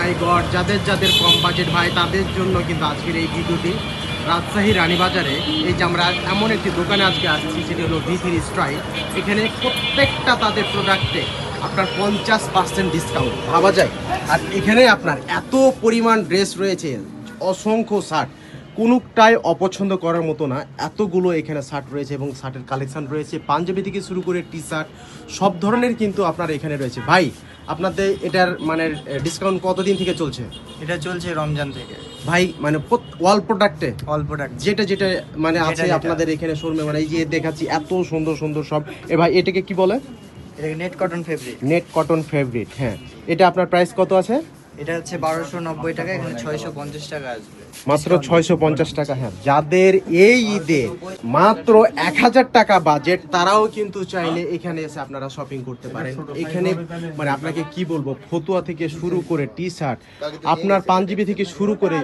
মাই god, যাদের যাদের কম budget ভাই তাদের জন্য কিন্তু আজকের এই ভিডিওটি। রাজশাহী রানীবাজারে এই যে আমরা এমন একটি দোকানে আজকে আসছি, সেটি হলো V3 স্ট্রাইল। এখানে প্রত্যেকটা তাদের প্রোডাক্টে আপনার 50% ডিসকাউন্ট ভাবা যায়। আর এখানে আপনার এত পরিমাণ ড্রেস রয়েছে, অসংখ্য শার্ট, কোনোটাই অপছন্দ করার মতো না, এতগুলো এখানে শার্ট রয়েছে এবং শার্টের কালেকশন রয়েছে, পাঞ্জাবি থেকে শুরু করে টি শার্ট সব ধরনের কিন্তু আপনার এখানে রয়েছে। ভাই আপনাদের এটার মানে ডিসকাউন্ট কতদিন থেকে চলছে? এটা চলছে রমজান থেকে ভাই মানে অল প্রোডাক্টে প্রোডাক্ট যেটা যেটা মানে আছে যেটা। আপনাদের এখানে শোরুমে, মানে এই যে দেখাচ্ছি এত সুন্দর সুন্দর সব। ভাই এটাকে কি বলে? এটা net cotton fabric. Net cotton fabric, হ্যাঁ। এটা আপনার প্রাইস কত আছে? এটা হচ্ছে 1290 টাকা, এখানে 650 টাকা আসবে মাত্র 650 টাকা। হ্যাঁ, যাদের এই ঈদে মাত্র 1000 টাকা বাজেট, তারাও কিন্তু চাইলে এখানে এসে আপনারা শপিং করতে পারেন। এখানে মানে আপনাকে কি বলবো, ফতুয়া থেকে শুরু করে টি শার্ট, আপনার পাঞ্জাবি থেকে শুরু করে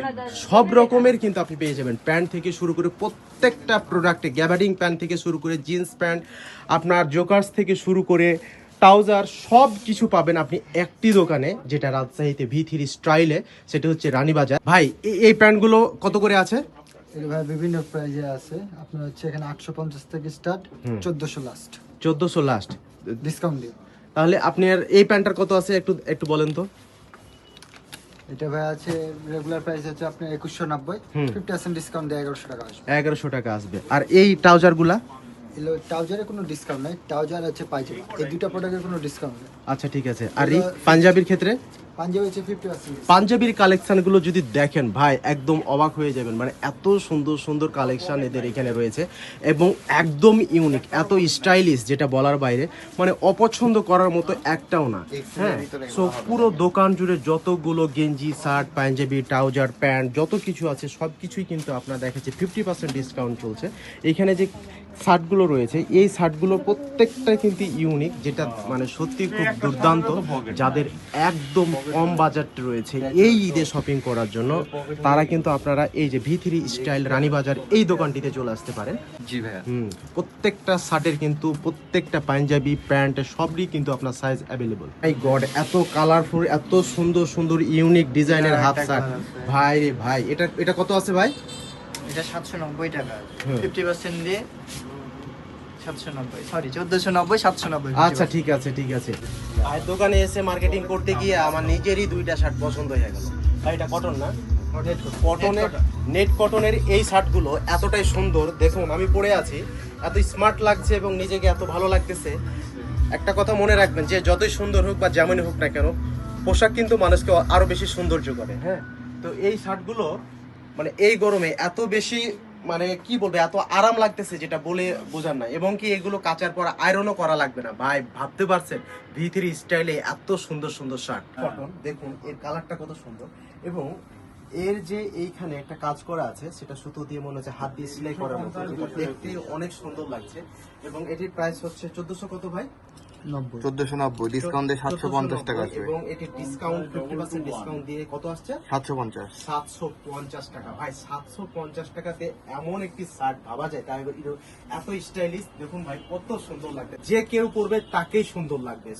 সব রকমের কিন্তু আপনি পেয়ে যাবেন। প্যান্ট থেকে শুরু করে প্রত্যেকটা প্রোডাক্টে, গ্যাবার্ডিং প্যান্ট থেকে শুরু করে জিন্স প্যান্ট, আপনার জোকার্স থেকে শুরু করে ট্রাউজার, সব কিছু পাবেন আপনি একটি দোকানে, যেটা রাজশাহীতে V3 স্টাইলে, সেটা হচ্ছে রানীবাজার। ভাই এই প্যান্টগুলো কত করে আছে? এটা ভাই বিভিন্ন প্রাইজে আছে। আপনার হচ্ছে এখানে 850 থেকে স্টার্ট, 1400 লাস্ট, 1400 লাস্ট ডিসকাউন্ট দিয়ে। তাহলে আপনার এই প্যান্টটার কত আছে একটু একটু বলেন তো। এটা ভাই আছে রেগুলার প্রাইস হচ্ছে আপনার 2190, 50% ডিসকাউন্ট দিয়ে 1100 টাকা আসবে। 1100 টাকা আসবে। আর এই ট্রাউজারগুলা? এগুলো ট্রাউজারে কোনো ডিসকাউন্ট নাই, ট্রাউজার আছে পায়জামা, এই দুটো প্রোডাক্টের কোনো ডিসকাউন্ট নেই। আচ্ছা ঠিক আছে। আর এই পাঞ্জাবির ক্ষেত্রে? পাঞ্জাবি হচ্ছে 50%। পাঞ্জাবির কালেকশনগুলো যদি দেখেন ভাই, একদম অবাক হয়ে যাবেন। মানে এত সুন্দর সুন্দর কালেকশন এদের এখানে রয়েছে এবং একদম ইউনিক, এত স্টাইলিশ, যেটা বলার বাইরে, মানে অপছন্দ করার মতো একটাও না। হ্যাঁ, সো পুরো দোকান জুড়ে যতগুলো গেঞ্জি, শার্ট, পাঞ্জাবি, ট্রাউজার, প্যান্ট যত কিছু আছে সব কিছুই কিন্তু আপনার দেখাচ্ছে 50% ডিসকাউন্ট চলছে। এখানে যে শার্টগুলো রয়েছে, এই শার্টগুলো প্রত্যেকটা কিন্তু ইউনিক, যেটা মানে সত্যি খুব দুর্দান্ত। যাদের একদম কম বাজেট রয়েছে এই ঈদে শপিং করার জন্য, তারা কিন্তু আপনারা এই যে V3 স্টাইল রানীবাজার এই দোকানটিতে চলে আসতে পারেন। জি ভাইয়া। প্রত্যেকটা শার্টের কিন্তু, প্রত্যেকটা পাঞ্জাবি, প্যান্ট সবই কিন্তু আপনার সাইজ অ্যাভেলেবল। মাই গড, এত কালারফুল, এত সুন্দর সুন্দর ইউনিক ডিজাইনের হাফ শার্ট। ভাই রে ভাই, এটা কত আছে ভাই? এটা 790 টাকা, 50% দিয়ে 790, সরি 1490, 790। আচ্ছা ঠিক আছে ঠিক আছে। আর দোকানে এসে মার্কেটিং করতে গিয়ে আমার নিজেরই দুইটা শার্ট পছন্দ হয়ে গেল। ভাই এটা কটন না? কটনের, নেট কটনের এই শার্টগুলো এতটাই সুন্দর, দেখুন আমি পরে আছি, এত স্মার্ট লাগছে এবং নিজেকে এত ভালো লাগতেছে। একটা কথা মনে রাখবেন, যে যতই সুন্দর হোক বা যেমনই হোক না কেন, পোশাক কিন্তু মানুষকে আরো বেশি সৌন্দর্য করে। হ্যাঁ, তো এই শার্টগুলো মানে এই গরমে এত বেশি, মানে কি বলবো, এত আরাম লাগতেছে যেটা বলে বোঝার না। এবং কি এগুলো কাচার পর আয়রনও করা লাগবে না। ভাই ভাবতে পারছেন V3 স্টাইলে এত সুন্দর সুন্দর শার্ট কটন, দেখুন এর কালারটা কত সুন্দর। এবং এর যে এইখানে একটা কাজ করা আছে, সেটা সুতো দিয়ে মনে হচ্ছে হাত দিয়ে সেলাই করার মতো, যেটা দেখতে অনেক সুন্দর লাগছে। এবং এটির প্রাইস হচ্ছে 1400 কত ভাই? 1490, ডিসকাউন্ট দিয়ে 750 টাকা আসবে। এবং এটি ডিসকাউন্ট 50% ডিসকাউন্ট দিয়ে কত আসছে? 750। 750 টাকা। ভাই 750 টাকাতে এমন একটি শার্ট ভাবা যায়? তাই এত স্টাইলিশ, দেখুন ভাই কত সুন্দর লাগবে, যে কেউ পরবে তাকেই সুন্দর লাগবে।